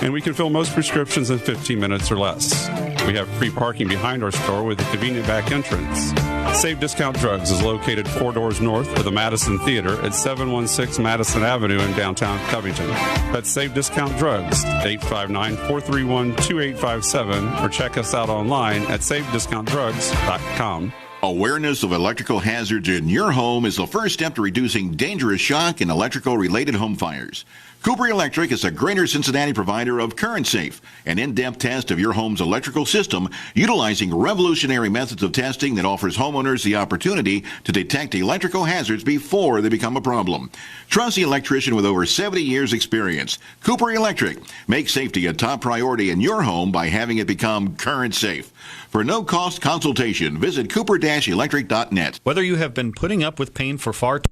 and we can fill most prescriptions in 15 minutes or less. We have free parking behind our store with a convenient back entrance. Save Discount Drugs is located 4 doors north of the Madison Theater at 716 Madison Avenue in downtown Covington. That's Save Discount Drugs, 859-431-2857, or check us out online at savediscountdrugs.com. Awareness of electrical hazards in your home is the first step to reducing dangerous shock and electrical-related home fires. Cooper Electric is a Greater Cincinnati provider of Current Safe, an in-depth test of your home's electrical system utilizing revolutionary methods of testing that offers homeowners the opportunity to detect electrical hazards before they become a problem. Trust the electrician with over 70 years experience. Cooper Electric. Make safety a top priority in your home by having it become Current Safe. For no-cost consultation, visit cooper-electric.net. Whether you have been putting up with pain for far too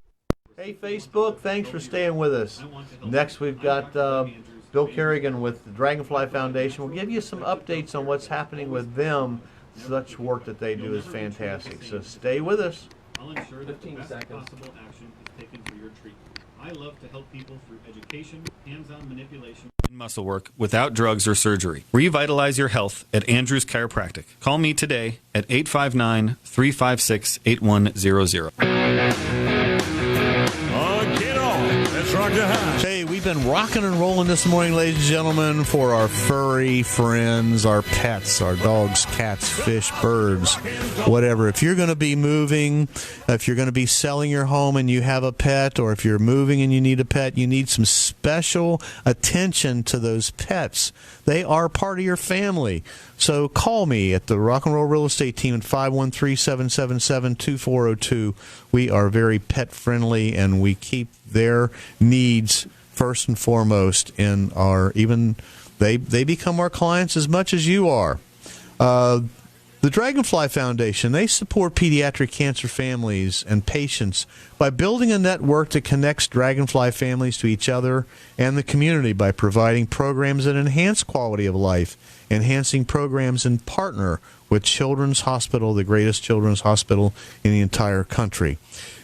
Hey, Facebook, thanks for staying with us. Next, we've got Bill Carigon with the Dragonfly Foundation. We'll give you some updates on what's happening with them. Such work that they do is fantastic. So stay with us. I'll ensure that the best possible action is taken for your treatment. I love to help people through education, hands-on manipulation, and muscle work without drugs or surgery. Revitalize your health at Andrews Chiropractic. Call me today at 859-356-8100. Hey, we've been rocking and rolling this morning, ladies and gentlemen, for our furry friends, our pets, our dogs, cats, fish, birds, whatever. If you're going to be moving, if you're going to be selling your home and you have a pet, or if you're moving and you need a pet, you need some special attention to those pets. They are part of your family. So call me at the Rock and Roll Real Estate Team at 513-777-2402. We are very pet friendly, and we keep their needs first and foremost in our, even they become our clients as much as you are. The Dragonfly Foundation, they support pediatric cancer families and patients by building a network that connects Dragonfly families to each other and the community by providing programs that enhance quality of life, enhancing programs and partner with Children's Hospital, the greatest children's hospital in the entire country.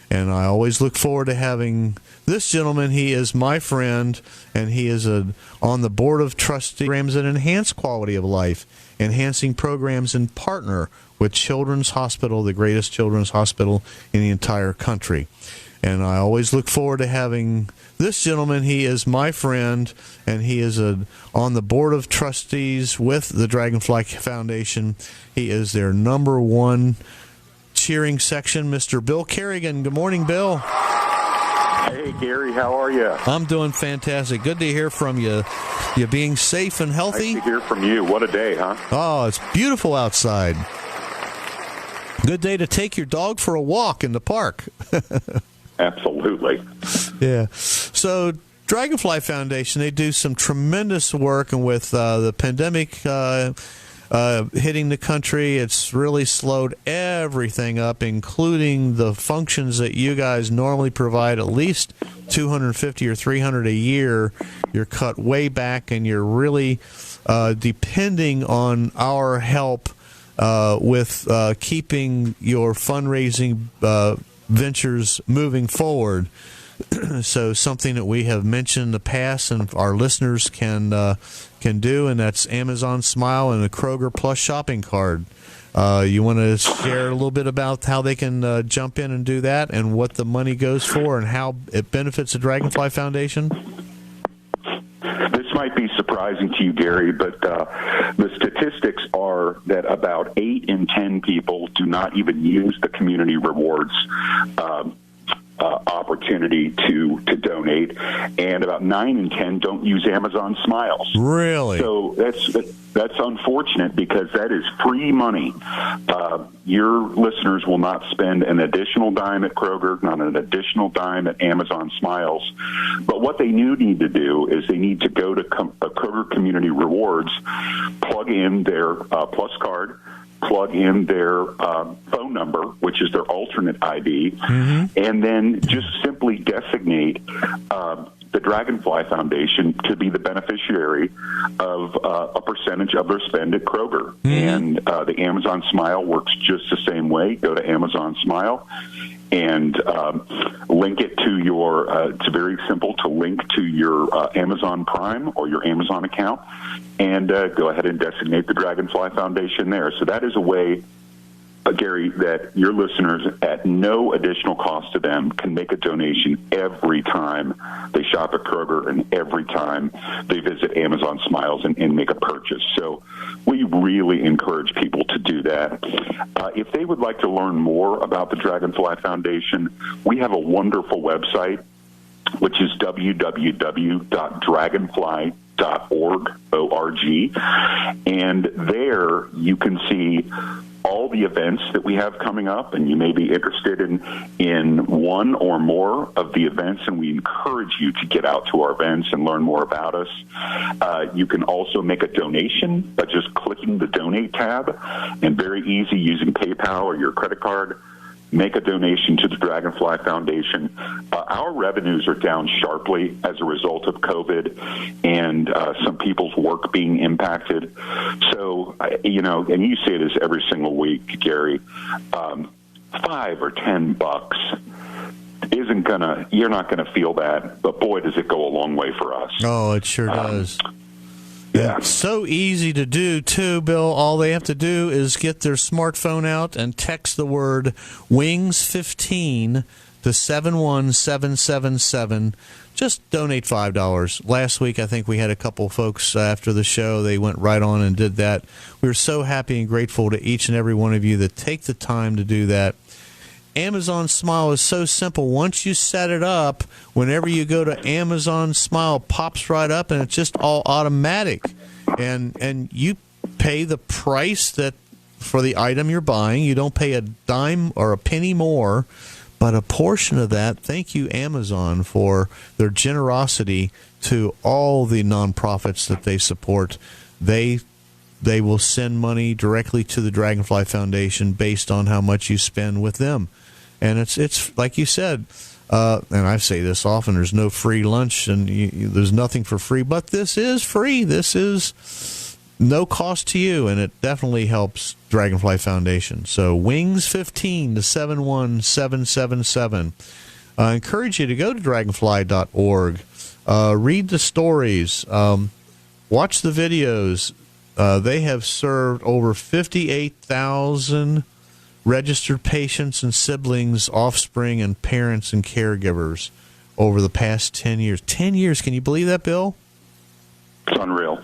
And I always look forward to having this gentleman. He is my friend, and he is on the board of trustees programs that enhance quality of life, enhancing programs and partner with Children's Hospital, the greatest children's hospital in the entire country. And I always look forward to having this gentleman. He is my friend, and he is on the board of trustees with the Dragonfly Foundation. He is their number one cheering section, Mr. Bill Carigon. Good morning, Bill. Hey, Gary, how are you? I'm doing fantastic. Good to hear from you. You being safe and healthy? Nice to hear from you. What a day, huh? Oh, it's beautiful outside. Good day to take your dog for a walk in the park. Absolutely. Yeah. So, Dragonfly Foundation, they do some tremendous work, and with the pandemic hitting the country, it's really slowed everything up, including the functions that you guys normally provide, at least $250 or $300 a year. You're cut way back, and you're really depending on our help with keeping your fundraising ventures moving forward. So something that we have mentioned in the past and our listeners can do, and that's Amazon Smile and a Kroger Plus shopping card. You want to share a little bit about how they can jump in and do that, and what the money goes for, and how it benefits the Dragonfly Foundation? This might be surprising to you, Gary, but the statistics are that about 8 in 10 people do not even use the community rewards opportunity to donate, and about 9 in 10 don't use Amazon Smiles. Really? So that's unfortunate, because that is free money. Your listeners will not spend an additional dime at Kroger, not an additional dime at Amazon Smiles. But what they need to do is they need to go to Kroger Community Rewards, plug in their Plus card, plug in their phone number, which is their alternate ID, and then just simply designate the Dragonfly Foundation to be the beneficiary of a percentage of their spend at Kroger. And the Amazon Smile works just the same way. Go to Amazon Smile and link it to your, it's very simple to link to your Amazon Prime or your Amazon account, and go ahead and designate the Dragonfly Foundation there. So that is a way, Gary, that your listeners, at no additional cost to them, can make a donation every time they shop at Kroger and every time they visit Amazon Smiles and make a purchase. So we really encourage people to do that. If they would like to learn more about the Dragonfly Foundation, we have a wonderful website, which is www.dragonfly.org, and there you can see all the events that we have coming up, and you may be interested in one or more of the events, and we encourage you to get out to our events and learn more about us. You can also make a donation by just clicking the Donate tab, and very easy, using PayPal or your credit card, make a donation to the Dragonfly Foundation. Our revenues are down sharply as a result of COVID and some people's work being impacted. So, and you say this every single week, Gary, $5 or $10 isn't gonna, you're not gonna feel that, but boy, does it go a long way for us. Oh, it sure does. Yeah. It's so easy to do, too, Bill. All they have to do is get their smartphone out and text the word WINGS15 to 71777. Just donate $5. Last week, I think we had a couple folks after the show. They went right on and did that. We were so happy and grateful to each and every one of you that take the time to do that. Amazon Smile is so simple. Once you set it up, whenever you go to Amazon Smile, it pops right up, and it's just all automatic. And you pay the price that for the item you're buying. You don't pay a dime or a penny more, but a portion of that, thank you, Amazon, for their generosity to all the nonprofits that they support. They will send money directly to the Dragonfly Foundation based on how much you spend with them. And it's like you said, and I say this often, there's no free lunch, and there's nothing for free, but this is free. This is no cost to you, and it definitely helps Dragonfly Foundation. So WINGS15 to 71777. I encourage you to go to dragonfly.org, read the stories, watch the videos. They have served over 58,000 registered patients and siblings, offspring, and parents and caregivers over the past 10 years. 10 years, can you believe that, Bill? It's unreal.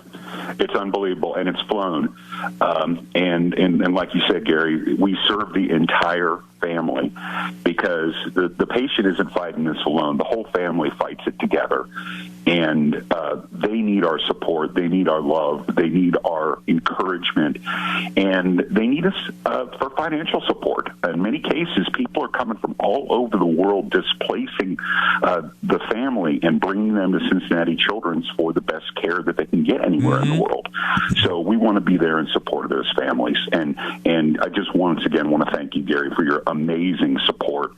It's unbelievable, and it's flown. And like you said, Gary, we serve the entire family, because the patient isn't fighting this alone. The whole family fights it together. And they need our support. They need our love. They need our encouragement. And they need us for financial support. In many cases, people are coming from all over the world, displacing the family and bringing them to Cincinnati Children's for the best care that they can get anywhere in the world. So we want to be there in support of those families. And I just once again want to thank you, Gary, for your amazing support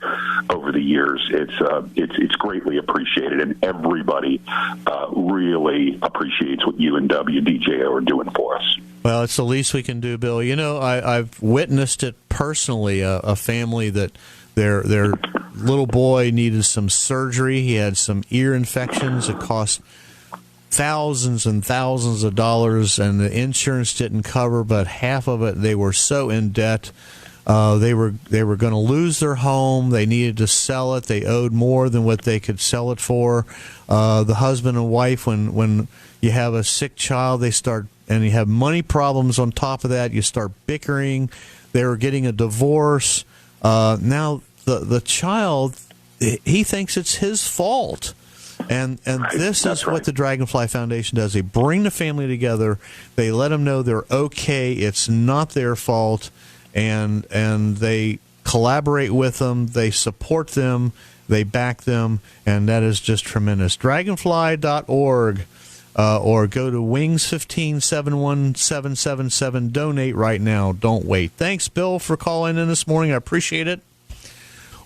over the years. It's greatly appreciated, and everybody really appreciates what you and WDJO are doing for us. Well, it's the least we can do, Bill. You know, I've witnessed it personally. A family that their little boy needed some surgery. He had some ear infections. It cost thousands and thousands of dollars, and the insurance didn't cover. But half of it, they were so in debt. They were going to lose their home. They needed to sell it. They owed more than what they could sell it for. The husband and wife, when you have a sick child, and you have money problems on top of that, you start bickering. They were getting a divorce. Now the child, he thinks it's his fault. And this is what the Dragonfly Foundation does. They bring the family together. They let them know they're okay. It's not their fault. And they collaborate with them. They support them. They back them. And that is just tremendous. Dragonfly.org. Or go to Wings1571777. Donate right now. Don't wait. Thanks, Bill, for calling in this morning. I appreciate it.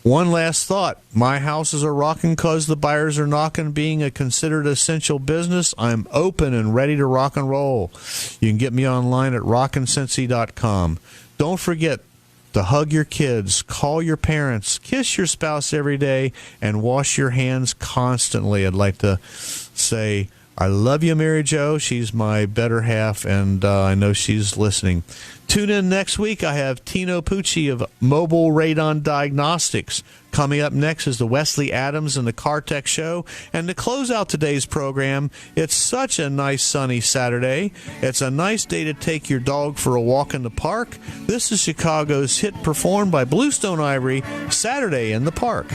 One last thought. My houses are rocking because the buyers are knocking. Being a considered essential business, I'm open and ready to rock and roll. You can get me online at rockincincy.com. Don't forget to hug your kids, call your parents, kiss your spouse every day, and wash your hands constantly. I'd like to say, I love you, Mary Jo. She's my better half, and I know she's listening. Tune in next week. I have Tino Pucci of Mobile Radon Diagnostics. Coming up next is the Wesley Adams and the Car Tech Show. And to close out today's program, it's such a nice sunny Saturday. It's a nice day to take your dog for a walk in the park. This is Chicago's hit performed by Bluestone Ivory, Saturday in the Park.